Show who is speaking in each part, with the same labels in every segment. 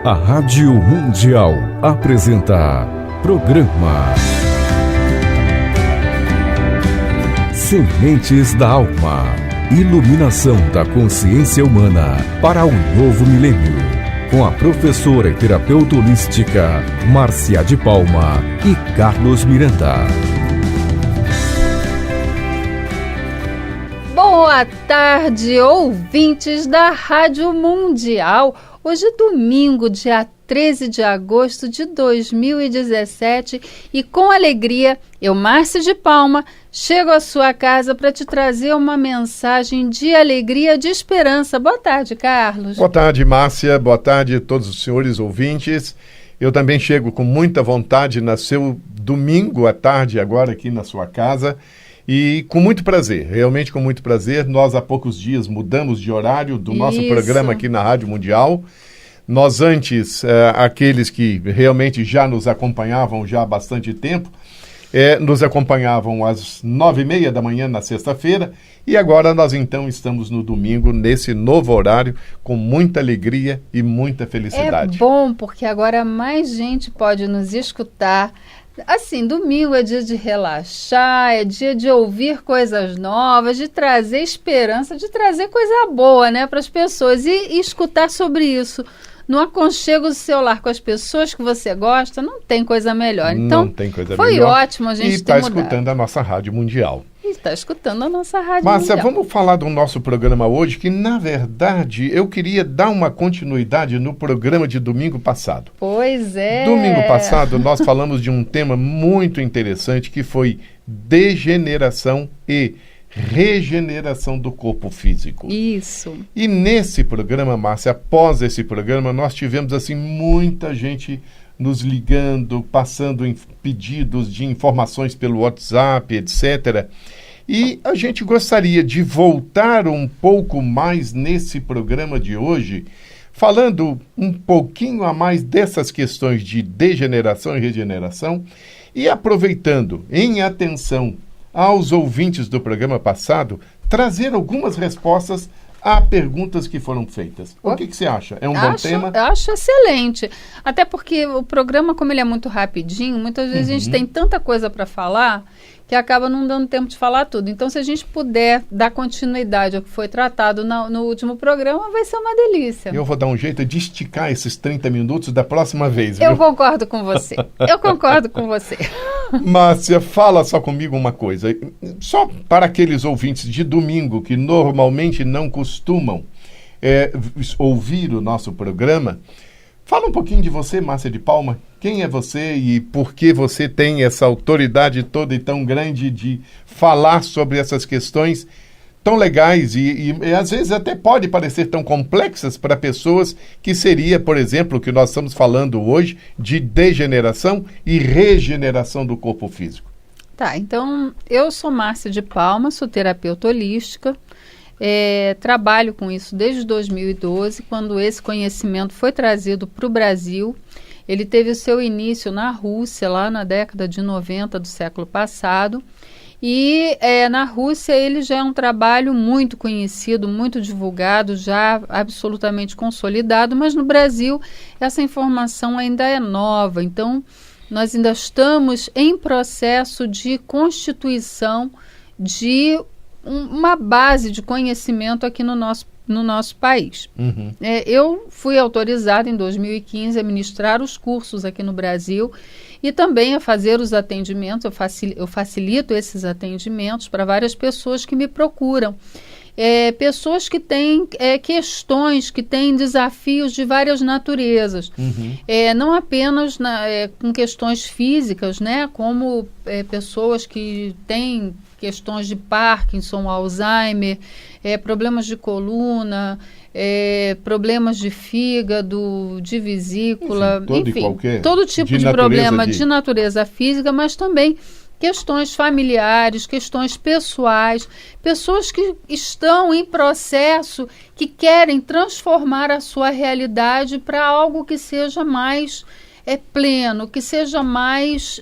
Speaker 1: A Rádio Mundial apresenta programa Sementes da Alma. Iluminação da consciência humana para um novo milênio. Com a professora e terapeuta holística Márcia de Palma e Carlos Miranda.
Speaker 2: Boa tarde, ouvintes da Rádio Mundial. Hoje é domingo, dia 13 de agosto de 2017 e com alegria, eu, Márcia de Palma, chego à sua casa para te trazer uma mensagem de alegria, de esperança. Boa tarde, Carlos.
Speaker 3: Boa tarde, Márcia. Boa tarde a todos os senhores ouvintes. Eu também chego com muita vontade no seu domingo à tarde, agora aqui na sua casa. E com muito prazer, realmente com muito prazer. Nós há poucos dias mudamos de horário do nosso programa aqui na Rádio Mundial. Nós antes, aqueles que realmente já nos acompanhavam já há bastante tempo, nos acompanhavam às 9h30 da manhã na sexta-feira. E agora nós então estamos no domingo, nesse novo horário, com muita alegria e muita felicidade.
Speaker 2: É bom, porque agora mais gente pode nos escutar. Assim, domingo é dia de relaxar, é dia de ouvir coisas novas, de trazer esperança, de trazer coisa boa, né, para as pessoas e escutar sobre isso. No aconchego do seu lar com as pessoas que você gosta, não tem coisa melhor. Então,
Speaker 3: não tem coisa
Speaker 2: foi
Speaker 3: melhor.
Speaker 2: Ótimo a gente ter mudado.
Speaker 3: E está escutando a nossa Rádio Mundial.
Speaker 2: Está escutando a nossa Rádio
Speaker 3: Márcia,
Speaker 2: Mundial.
Speaker 3: Vamos falar do nosso programa hoje, que na verdade eu queria dar uma continuidade no programa de domingo passado.
Speaker 2: Pois é.
Speaker 3: Domingo passado nós falamos de um tema muito interessante que foi degeneração e regeneração do corpo físico.
Speaker 2: Isso.
Speaker 3: E nesse programa, Márcia, após esse programa, nós tivemos assim muita gente nos ligando, passando pedidos de informações pelo WhatsApp, etc. E a gente gostaria de voltar um pouco mais nesse programa de hoje, falando um pouquinho a mais dessas questões de degeneração e regeneração e aproveitando, em atenção aos ouvintes do programa passado, trazer algumas respostas a perguntas que foram feitas. O que você acha? É um bom tema?
Speaker 2: Eu acho excelente. Até porque o programa, como ele é muito rapidinho, muitas vezes a gente tem tanta coisa para falar que acaba não dando tempo de falar tudo. Então, se a gente puder dar continuidade ao que foi tratado no último programa, vai ser uma delícia.
Speaker 3: Eu vou dar um jeito de esticar esses 30 minutos da próxima vez, viu?
Speaker 2: Eu concordo com você. Eu concordo com você.
Speaker 3: Márcia, fala só comigo uma coisa. Só para aqueles ouvintes de domingo que normalmente não costumam ouvir o nosso programa, fala um pouquinho de você, Márcia de Palma. Quem é você e por que você tem essa autoridade toda e tão grande de falar sobre essas questões tão legais e às vezes até pode parecer tão complexas para pessoas que seria, por exemplo, o que nós estamos falando hoje de degeneração e regeneração do corpo físico.
Speaker 2: Tá, então eu sou Márcia de Palma, sou terapeuta holística, trabalho com isso desde 2012, quando esse conhecimento foi trazido para o Brasil. Ele teve o seu início na Rússia, lá na década de 90 do século passado. E na Rússia ele já é um trabalho muito conhecido, muito divulgado, já absolutamente consolidado, mas no Brasil essa informação ainda é nova. Então, nós ainda estamos em processo de constituição de uma base de conhecimento aqui no nosso país. Eu fui autorizada em 2015 a ministrar os cursos aqui no Brasil e também a fazer os atendimentos. Eu facilito esses atendimentos para várias pessoas que me procuram. Pessoas que têm questões, que têm desafios de várias naturezas. Não apenas com questões físicas, né, como pessoas que têm questões de Parkinson, Alzheimer, problemas de coluna, problemas de fígado, de vesícula, enfim, todo tipo de problema de natureza física, mas também questões familiares, questões pessoais, pessoas que estão em processo, que querem transformar a sua realidade para algo que seja mais pleno, que seja mais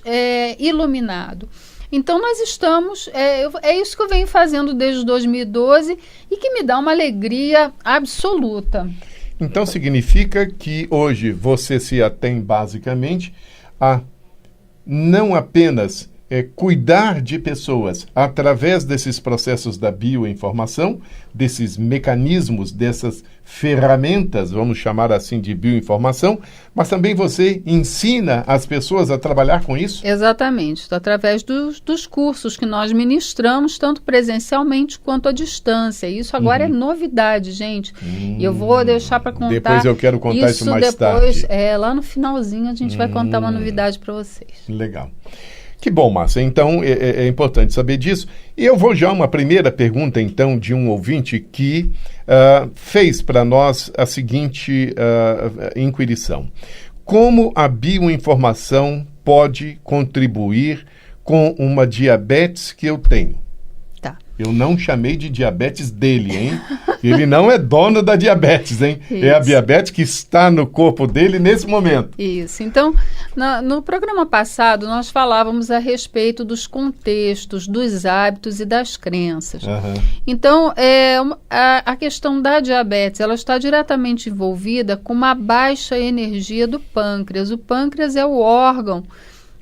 Speaker 2: iluminado. Então nós estamos, é isso que eu venho fazendo desde 2012 e que me dá uma alegria absoluta.
Speaker 3: Então significa que hoje você se atém basicamente a não apenas cuidar de pessoas através desses processos da bioinformação, desses mecanismos, dessas ferramentas, vamos chamar assim de bioinformação, mas também você ensina as pessoas a trabalhar com isso?
Speaker 2: Exatamente, através dos cursos que nós ministramos, tanto presencialmente quanto à distância. Isso agora é novidade, gente. E eu vou deixar para contar.
Speaker 3: Depois eu quero contar isso mais
Speaker 2: depois,
Speaker 3: tarde.
Speaker 2: lá no finalzinho a gente vai contar uma novidade para vocês.
Speaker 3: Legal. Que bom, Márcia. Então, é importante saber disso. E eu vou já uma primeira pergunta, então, de um ouvinte que fez para nós a seguinte inquirição. Como a bioinformação pode contribuir com uma diabetes que eu tenho?
Speaker 2: Tá.
Speaker 3: Eu não chamei de diabetes dele, hein? Ele não é dono da diabetes, hein?
Speaker 2: Isso.
Speaker 3: É a diabetes que está no corpo dele nesse momento.
Speaker 2: Isso. Então, no programa passado, nós falávamos a respeito dos contextos, dos hábitos e das crenças. Então, a questão da diabetes, ela está diretamente envolvida com uma baixa energia do pâncreas. O pâncreas é o órgão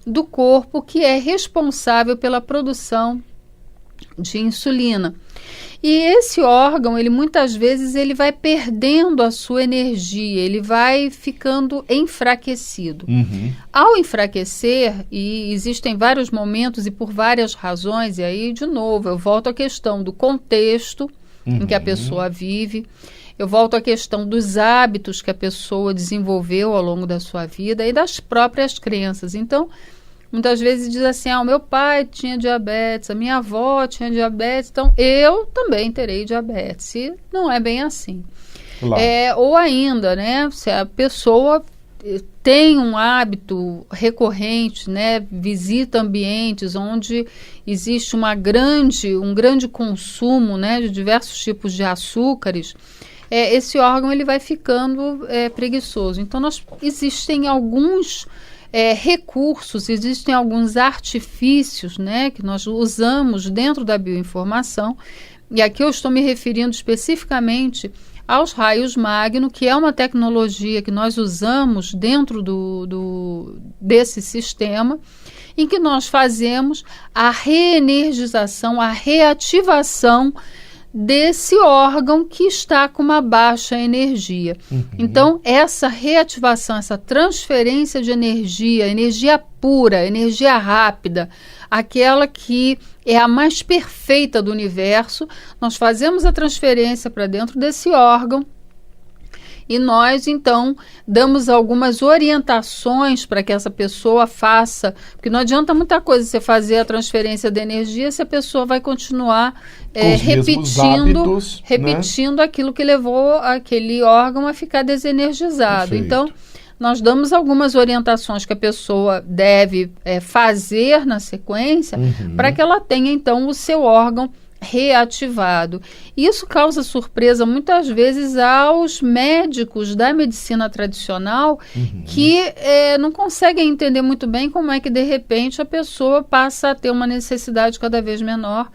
Speaker 2: do corpo que é responsável pela produção de insulina. E esse órgão, ele muitas vezes ele vai perdendo a sua energia, ele vai ficando enfraquecido. Ao enfraquecer, e existem vários momentos e por várias razões, e aí, de novo, eu volto à questão do contexto em que a pessoa vive, eu volto à questão dos hábitos que a pessoa desenvolveu ao longo da sua vida e das próprias crenças. Então, muitas vezes diz assim, o meu pai tinha diabetes, a minha avó tinha diabetes, então eu também terei diabetes. E não é bem assim.
Speaker 3: Claro.
Speaker 2: Ou ainda, né, se a pessoa tem um hábito recorrente, né, visita ambientes onde existe um grande consumo, né, de diversos tipos de açúcares, esse órgão ele vai ficando preguiçoso. Então, existem alguns recursos, existem alguns artifícios, né, que nós usamos dentro da bioinformação, e aqui eu estou me referindo especificamente aos raios magno, que é uma tecnologia que nós usamos dentro desse sistema, em que nós fazemos a reenergização, a reativação desse órgão que está com uma baixa energia. Então, essa reativação, essa transferência de energia pura, energia rápida, aquela que é a mais perfeita do universo, nós fazemos a transferência para dentro desse órgão e nós, então, damos algumas orientações para que essa pessoa faça, porque não adianta muita coisa você fazer a transferência de energia se a pessoa vai continuar repetindo aquilo que levou aquele órgão a ficar desenergizado. Perfeito. Então, nós damos algumas orientações que a pessoa deve fazer na sequência para que ela tenha, então, o seu órgão reativado. Isso causa surpresa muitas vezes aos médicos da medicina tradicional que não conseguem entender muito bem como é que de repente a pessoa passa a ter uma necessidade cada vez menor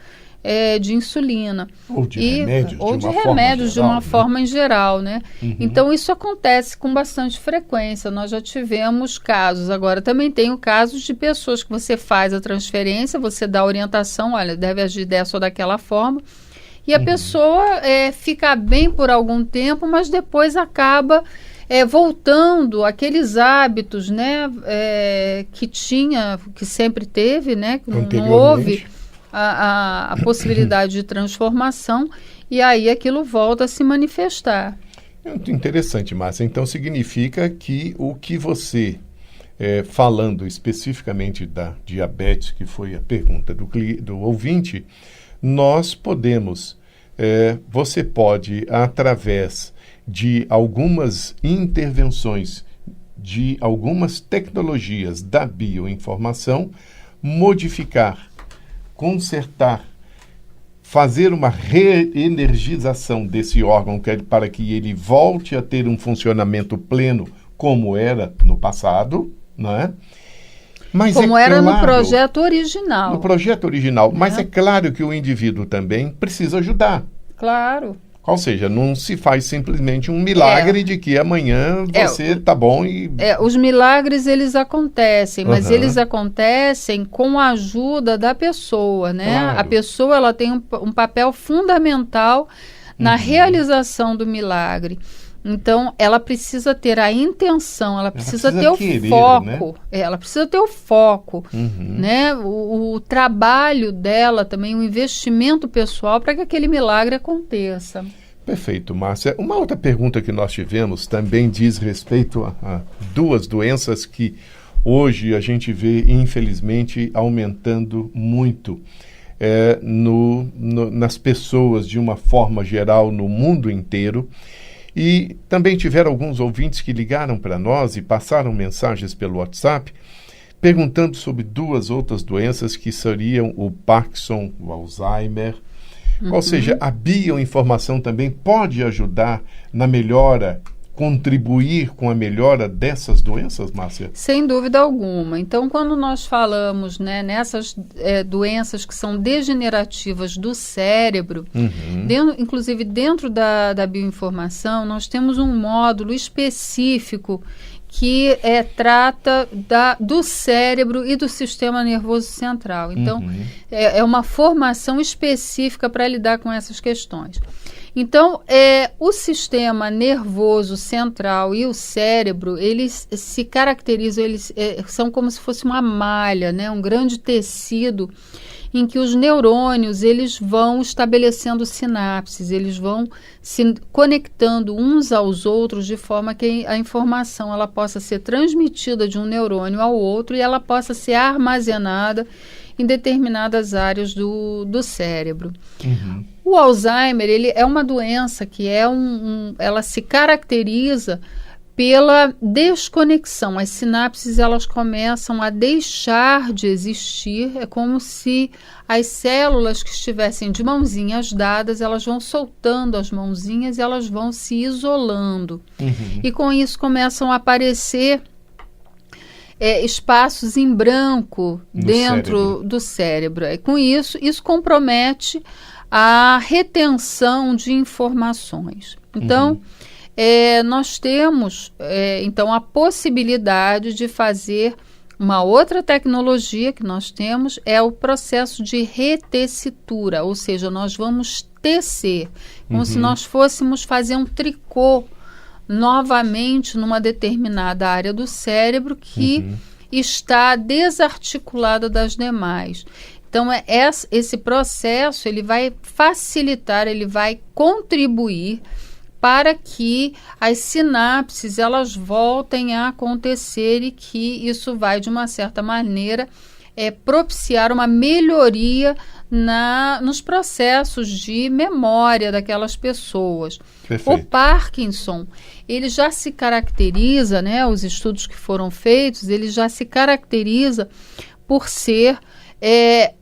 Speaker 2: de insulina.
Speaker 3: Ou de remédios
Speaker 2: de uma forma em geral, né? Então isso acontece com bastante frequência. Nós já tivemos casos. Agora também tem o caso de pessoas que você faz a transferência, você dá a orientação, olha, deve agir dessa ou daquela forma, e a pessoa fica bem por algum tempo, mas depois acaba voltando àqueles hábitos, né, que sempre teve, né, que não houve a possibilidade de transformação, e aí aquilo volta a se manifestar.
Speaker 3: Muito interessante, Márcia. Então significa que o que você, falando especificamente da diabetes, que foi a pergunta do ouvinte, nós podemos, você pode, através de algumas intervenções, de algumas tecnologias da bioinformação, modificar, consertar, fazer uma reenergização desse órgão para que ele volte a ter um funcionamento pleno como era no passado, não é? Mas
Speaker 2: como era no projeto original.
Speaker 3: No projeto original. Mas é claro que o indivíduo também precisa ajudar.
Speaker 2: Claro.
Speaker 3: Ou seja, não se faz simplesmente um milagre de que amanhã você tá bom e...
Speaker 2: Os milagres, eles acontecem, mas
Speaker 3: Uhum.
Speaker 2: eles acontecem com a ajuda da pessoa, né?
Speaker 3: Claro.
Speaker 2: A pessoa, ela tem um papel fundamental na realização do milagre. Então, ela precisa ter a intenção, ela precisa ter
Speaker 3: querer,
Speaker 2: o foco.
Speaker 3: né?
Speaker 2: Ela precisa ter o foco,
Speaker 3: Uhum.
Speaker 2: né? O trabalho dela também, o investimento pessoal para que aquele milagre aconteça.
Speaker 3: Perfeito, Márcia. Uma outra pergunta que nós tivemos também diz respeito a duas doenças que hoje a gente vê, infelizmente, aumentando muito nas pessoas de uma forma geral no mundo inteiro. E também tiveram alguns ouvintes que ligaram para nós e passaram mensagens pelo WhatsApp perguntando sobre duas outras doenças que seriam o Parkinson, o Alzheimer. Ou seja, a bioinformação também pode ajudar na melhora, contribuir com a melhora dessas doenças, Márcia?
Speaker 2: Sem dúvida alguma. Então, quando nós falamos, né, nessas doenças que são degenerativas do cérebro, inclusive dentro da bioinformação, nós temos um módulo específico que trata do cérebro e do sistema nervoso central. Então, é uma formação específica para lidar com essas questões. Então, o sistema nervoso central e o cérebro, eles se caracterizam, eles são como se fosse uma malha, né? Um grande tecido em que os neurônios eles vão estabelecendo sinapses, eles vão se conectando uns aos outros de forma que a informação ela possa ser transmitida de um neurônio ao outro e ela possa ser armazenada em determinadas áreas do cérebro. O Alzheimer ele é uma doença que ela se caracteriza pela desconexão. As sinapses elas começam a deixar de existir. É como se as células que estivessem de mãozinhas dadas, elas vão soltando as mãozinhas e elas vão se isolando. E com isso começam a aparecer espaços em branco dentro do cérebro. Com isso compromete a retenção de informações. Então, nós temos, então, a possibilidade de fazer uma outra tecnologia que nós temos, é o processo de retessitura, ou seja, nós vamos tecer, como se nós fôssemos fazer um tricô novamente numa determinada área do cérebro que está desarticulada das demais. Então, esse processo ele vai facilitar, ele vai contribuir para que as sinapses elas voltem a acontecer e que isso vai, de uma certa maneira, propiciar uma melhoria nos processos de memória daquelas pessoas.
Speaker 3: Perfeito.
Speaker 2: O Parkinson, ele já se caracteriza, né, os estudos que foram feitos, ele já se caracteriza por ser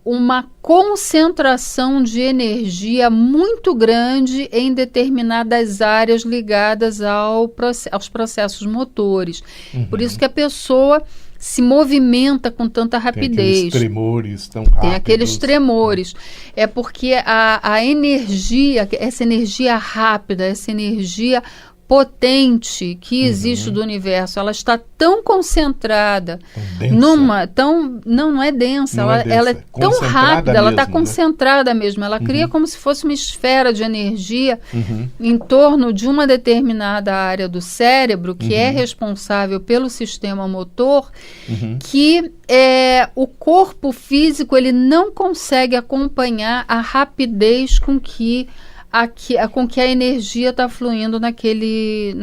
Speaker 2: uma concentração de energia muito grande em determinadas áreas ligadas aos processos motores. Por isso que a pessoa se movimenta com tanta rapidez.
Speaker 3: Tem aqueles tremores tão rápidos.
Speaker 2: Tem aqueles tremores. É porque a energia, essa energia rápida, essa energia potente que existe do universo, ela está tão concentrada não é densa, ela é tão rápida, ela está concentrada mesmo, ela cria como se fosse uma esfera de energia em torno de uma determinada área do cérebro que é responsável pelo sistema motor, que o corpo físico ele não consegue acompanhar a rapidez com que a energia está fluindo naquele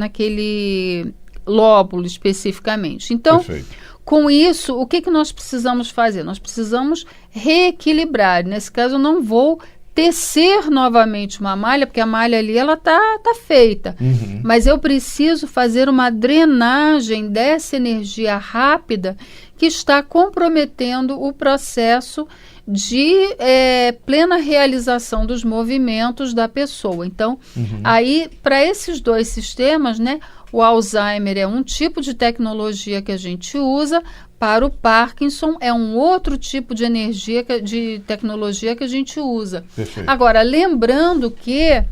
Speaker 2: lóbulo especificamente. Então,
Speaker 3: perfeito.
Speaker 2: Com isso, o que nós precisamos fazer? Nós precisamos reequilibrar. Nesse caso, eu não vou tecer novamente uma malha, porque a malha ali ela tá feita. Mas eu preciso fazer uma drenagem dessa energia rápida que está comprometendo o processo de plena realização dos movimentos da pessoa. Então, aí, para esses dois sistemas, né, o Alzheimer é um tipo de tecnologia que a gente usa, para o Parkinson é um outro tipo de de tecnologia que a gente usa.
Speaker 3: Perfeito.
Speaker 2: Agora, lembrando que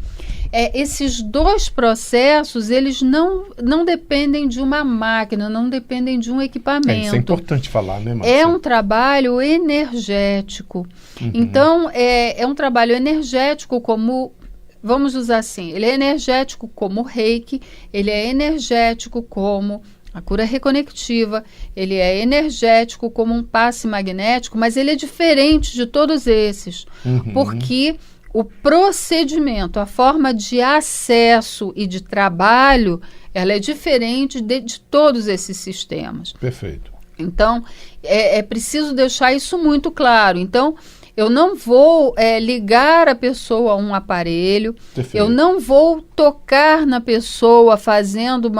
Speaker 2: esses dois processos, eles não dependem de uma máquina, não dependem de um equipamento.
Speaker 3: Isso é importante falar, né, Márcia?
Speaker 2: É um trabalho energético. Então, é um trabalho energético como... Vamos usar assim, ele é energético como o Reiki, ele é energético como a cura reconectiva, ele é energético como um passe magnético, mas ele é diferente de todos esses, porque o procedimento, a forma de acesso e de trabalho, ela é diferente de todos esses sistemas.
Speaker 3: Perfeito.
Speaker 2: Então, é preciso deixar isso muito claro. Então, eu não vou ligar a pessoa a um aparelho, eu não vou tocar na pessoa fazendo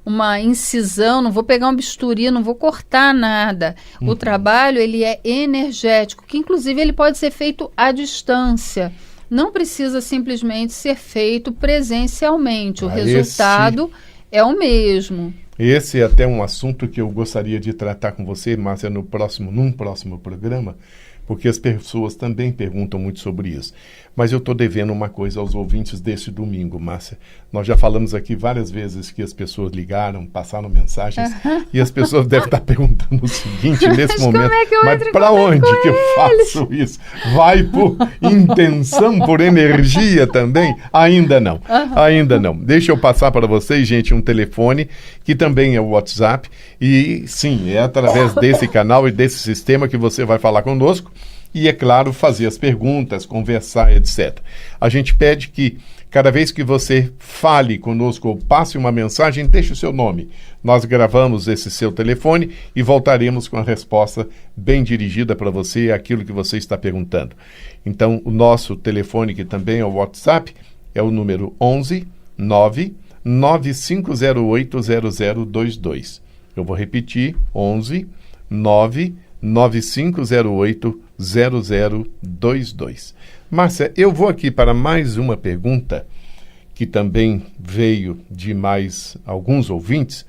Speaker 2: uma incisão, não vou pegar um bisturi, não vou cortar nada. O trabalho, ele é energético, que inclusive ele pode ser feito à distância. Não precisa simplesmente ser feito presencialmente. O resultado é o mesmo.
Speaker 3: Esse é até um assunto que eu gostaria de tratar com você, Márcia, num próximo programa, porque as pessoas também perguntam muito sobre isso. Mas eu estou devendo uma coisa aos ouvintes desse domingo, Márcia. Nós já falamos aqui várias vezes que as pessoas ligaram, passaram mensagens, e as pessoas devem estar perguntando o seguinte nesse momento, mas para onde que eu faço isso? Vai por intenção, por energia também? Ainda não, ainda não. Deixa eu passar para vocês, gente, um telefone, que também é o WhatsApp, e sim, é através desse canal e desse sistema que você vai falar conosco, e, é claro, fazer as perguntas, conversar, etc. A gente pede que, cada vez que você fale conosco ou passe uma mensagem, deixe o seu nome. Nós gravamos esse seu telefone e voltaremos com a resposta bem dirigida para você, aquilo que você está perguntando. Então, o nosso telefone, que também é o WhatsApp, é o número 11 9 9508 0022. Eu vou repetir, 11 9 9508 0022. Márcia, eu vou aqui para mais uma pergunta que também veio de mais alguns ouvintes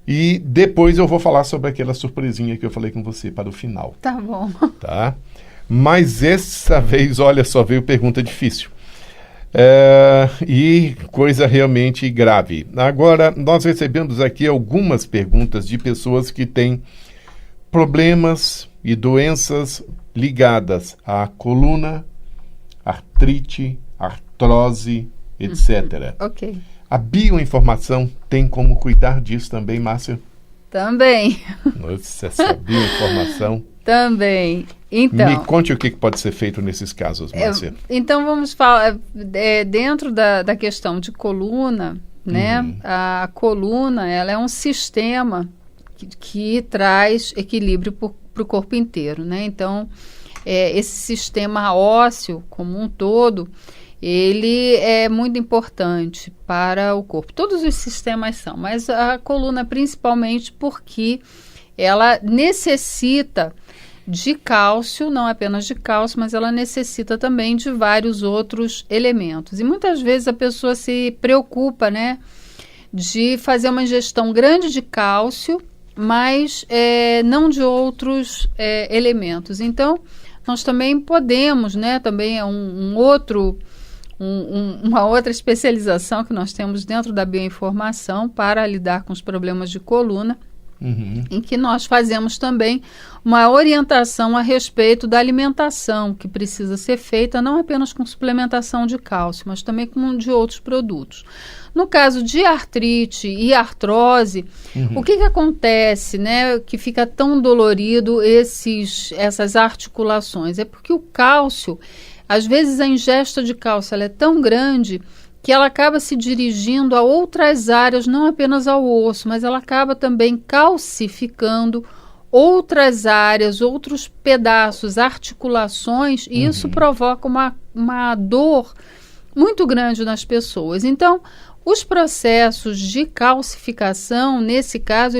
Speaker 3: e depois eu vou falar sobre aquela surpresinha que eu falei com você para o final.
Speaker 2: Tá bom.
Speaker 3: Tá? Mas essa vez, olha só, veio pergunta difícil. E coisa realmente grave. Agora, nós recebemos aqui algumas perguntas de pessoas que têm problemas e doenças ligadas à coluna, artrite, artrose, etc.
Speaker 2: Ok.
Speaker 3: A bioinformação tem como cuidar disso também, Márcia?
Speaker 2: Também.
Speaker 3: Nossa, essa bioinformação...
Speaker 2: Também. Então,
Speaker 3: me conte o que pode ser feito nesses casos, Márcia.
Speaker 2: Então, vamos falar, dentro da questão de coluna, né? A coluna, ela é um sistema que traz equilíbrio para o corpo inteiro, né? Então, esse sistema ósseo como um todo, ele é muito importante para o corpo. Todos os sistemas são, mas a coluna principalmente porque ela necessita de cálcio, não apenas de cálcio, mas ela necessita também de vários outros elementos. E muitas vezes a pessoa se preocupa, né, de fazer uma ingestão grande de cálcio, mas não de outros elementos. Então, nós também podemos, né, também é uma outra especialização que nós temos dentro da bioinformação para lidar com os problemas de coluna, em que nós fazemos também uma orientação a respeito da alimentação que precisa ser feita, não apenas com suplementação de cálcio, mas também com de outros produtos. No caso de artrite e artrose, o que acontece, né, que fica tão dolorido essas articulações? É porque o cálcio, às vezes a ingesta de cálcio ela é tão grande que ela acaba se dirigindo a outras áreas, não apenas ao osso, mas ela acaba também calcificando outras áreas, outros pedaços, articulações, e isso provoca uma dor muito grande nas pessoas. Então, os processos de calcificação, nesse caso,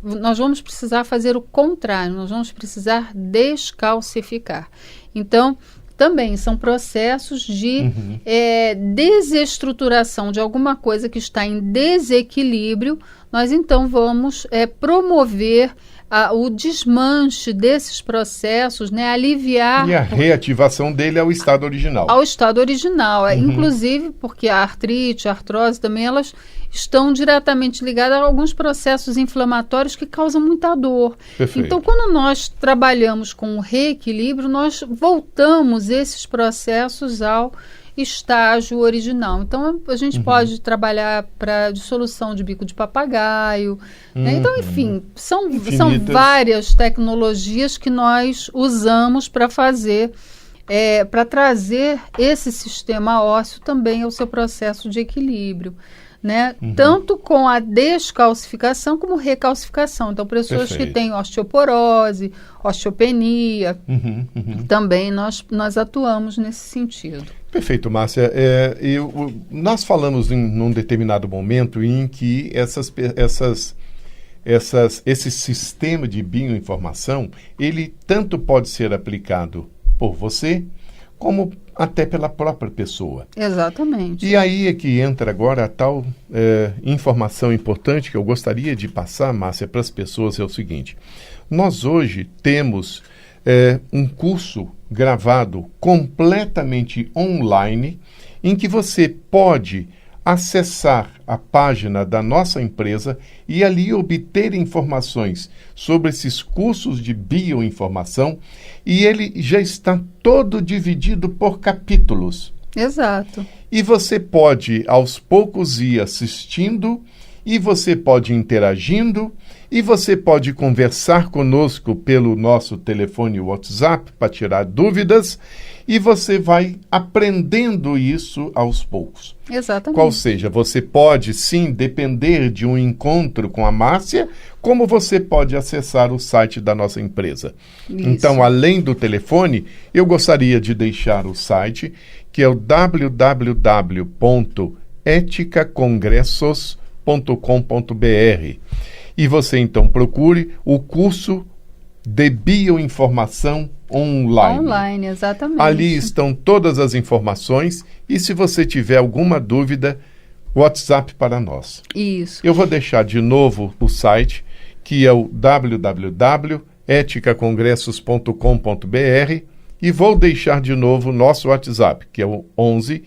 Speaker 2: nós vamos precisar fazer o contrário, nós vamos precisar descalcificar. Então, também são processos de desestruturação de alguma coisa que está em desequilíbrio. Nós então vamos promover o desmanche desses processos, né, aliviar...
Speaker 3: E a reativação dele ao estado original.
Speaker 2: Ao estado original, inclusive porque a artrite, a artrose também, elas estão diretamente ligadas a alguns processos inflamatórios que causam muita dor.
Speaker 3: Perfeito.
Speaker 2: Então, quando nós trabalhamos com o reequilíbrio, nós voltamos esses processos ao estágio original. Então, a gente pode trabalhar para dissolução de bico de papagaio, né? Então, enfim, são várias tecnologias que nós usamos para fazer, para trazer esse sistema ósseo também ao seu processo de equilíbrio, né? Tanto com a descalcificação como recalcificação. Então, pessoas que têm osteoporose, osteopenia, também nós atuamos nesse sentido.
Speaker 3: Perfeito, Márcia. Nós falamos num determinado momento em que esse sistema de bioinformação, ele tanto pode ser aplicado por você, como até pela própria pessoa.
Speaker 2: Exatamente.
Speaker 3: E aí é que entra agora a tal informação importante que eu gostaria de passar, Márcia, para as pessoas, é o seguinte. Nós hoje temos um curso gravado completamente online, em que você pode acessar a página da nossa empresa e ali obter informações sobre esses cursos de bioinformação, e ele já está todo dividido por capítulos.
Speaker 2: Exato.
Speaker 3: E você pode, aos poucos, ir assistindo, e você pode ir interagindo, e você pode conversar conosco pelo nosso telefone WhatsApp para tirar dúvidas, e você vai aprendendo isso aos poucos.
Speaker 2: Exatamente.
Speaker 3: Ou seja, você pode sim depender de um encontro com a Márcia, como você pode acessar o site da nossa empresa.
Speaker 2: Isso.
Speaker 3: Então, além do telefone, eu gostaria de deixar o site, que é o www.eticacongressos.com.br. E você então procure o curso de bioinformação online.
Speaker 2: Online, exatamente.
Speaker 3: Ali estão todas as informações, e se você tiver alguma dúvida, WhatsApp para nós.
Speaker 2: Isso.
Speaker 3: Eu vou deixar de novo o site, que é o www.eticacongressos.com.br, e vou deixar de novo o nosso WhatsApp, que é o 11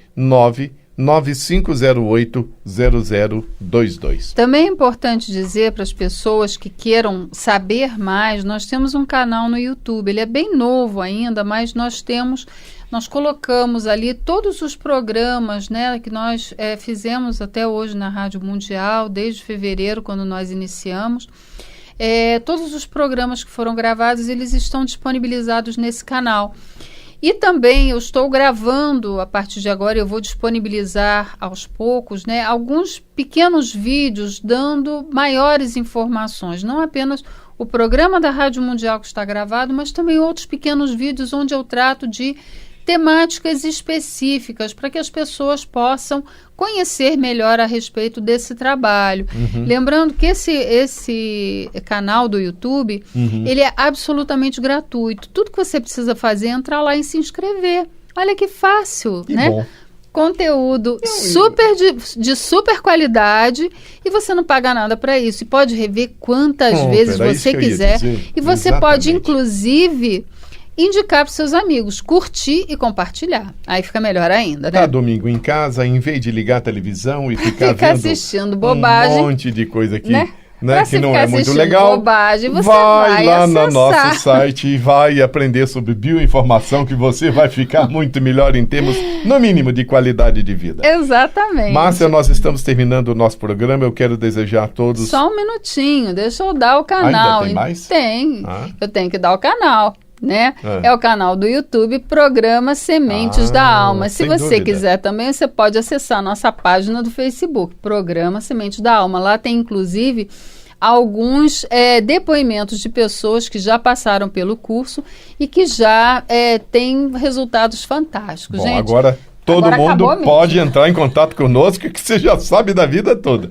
Speaker 3: 995080022.
Speaker 2: Também é importante dizer para as pessoas que queiram saber mais, nós temos um canal no YouTube. Ele é bem novo ainda, mas nós colocamos ali todos os programas, né, que nós fizemos até hoje na Rádio Mundial, desde fevereiro, quando nós iniciamos. Todos os programas que foram gravados, eles estão disponibilizados nesse canal. E também eu estou gravando, a partir de agora, eu vou disponibilizar aos poucos, né, alguns pequenos vídeos dando maiores informações. Não apenas o programa da Rádio Mundial que está gravado, mas também outros pequenos vídeos onde eu trato de temáticas específicas para que as pessoas possam conhecer melhor a respeito desse trabalho. Lembrando que esse canal do YouTube, ele é absolutamente gratuito. Tudo que você precisa fazer é entrar lá e se inscrever. Olha que fácil,
Speaker 3: Que
Speaker 2: né?
Speaker 3: bom.
Speaker 2: Conteúdo de super qualidade, e você não paga nada para isso. E pode rever quantas vezes você quiser. E você pode, inclusive, indicar para os seus amigos, curtir e compartilhar. Aí fica melhor ainda, né?
Speaker 3: Tá domingo em casa, em vez de ligar a televisão e ficar vendo
Speaker 2: assistindo bobagem,
Speaker 3: um monte de coisa aqui,
Speaker 2: né?
Speaker 3: Que não é muito legal,
Speaker 2: bobagem, você
Speaker 3: vai lá
Speaker 2: acessar
Speaker 3: no nosso site e vai aprender sobre bioinformação, que você vai ficar muito melhor em termos, no mínimo, de qualidade de vida.
Speaker 2: Exatamente.
Speaker 3: Márcia, nós estamos terminando o nosso programa. Eu quero desejar a todos...
Speaker 2: Só um minutinho, deixa eu dar o canal.
Speaker 3: Ainda tem mais?
Speaker 2: Tem. Eu tenho que dar o canal, né? É o canal do YouTube, Programa Sementes da Alma. Se você quiser também, você pode acessar a nossa página do Facebook, Programa Sementes da Alma. Lá tem, inclusive, alguns depoimentos de pessoas que já passaram pelo curso e que já têm resultados fantásticos.
Speaker 3: Bom,
Speaker 2: gente,
Speaker 3: agora todo mundo pode entrar em contato conosco, que você já sabe da vida toda.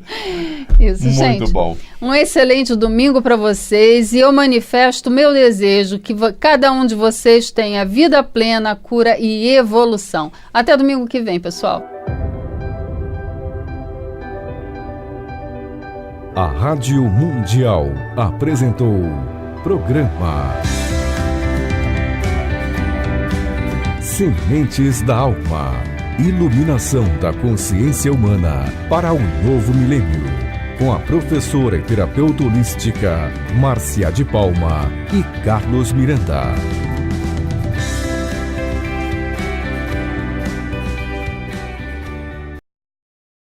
Speaker 2: Isso,
Speaker 3: muito
Speaker 2: gente.
Speaker 3: Bom.
Speaker 2: Um excelente domingo para vocês, e eu manifesto o meu desejo que cada um de vocês tenha vida plena, cura e evolução. Até domingo que vem, pessoal.
Speaker 1: A Rádio Mundial apresentou Programa Sementes da Alma. Iluminação da consciência humana para um novo milênio. Com a professora e terapeuta holística Márcia de Palma e Carlos Miranda.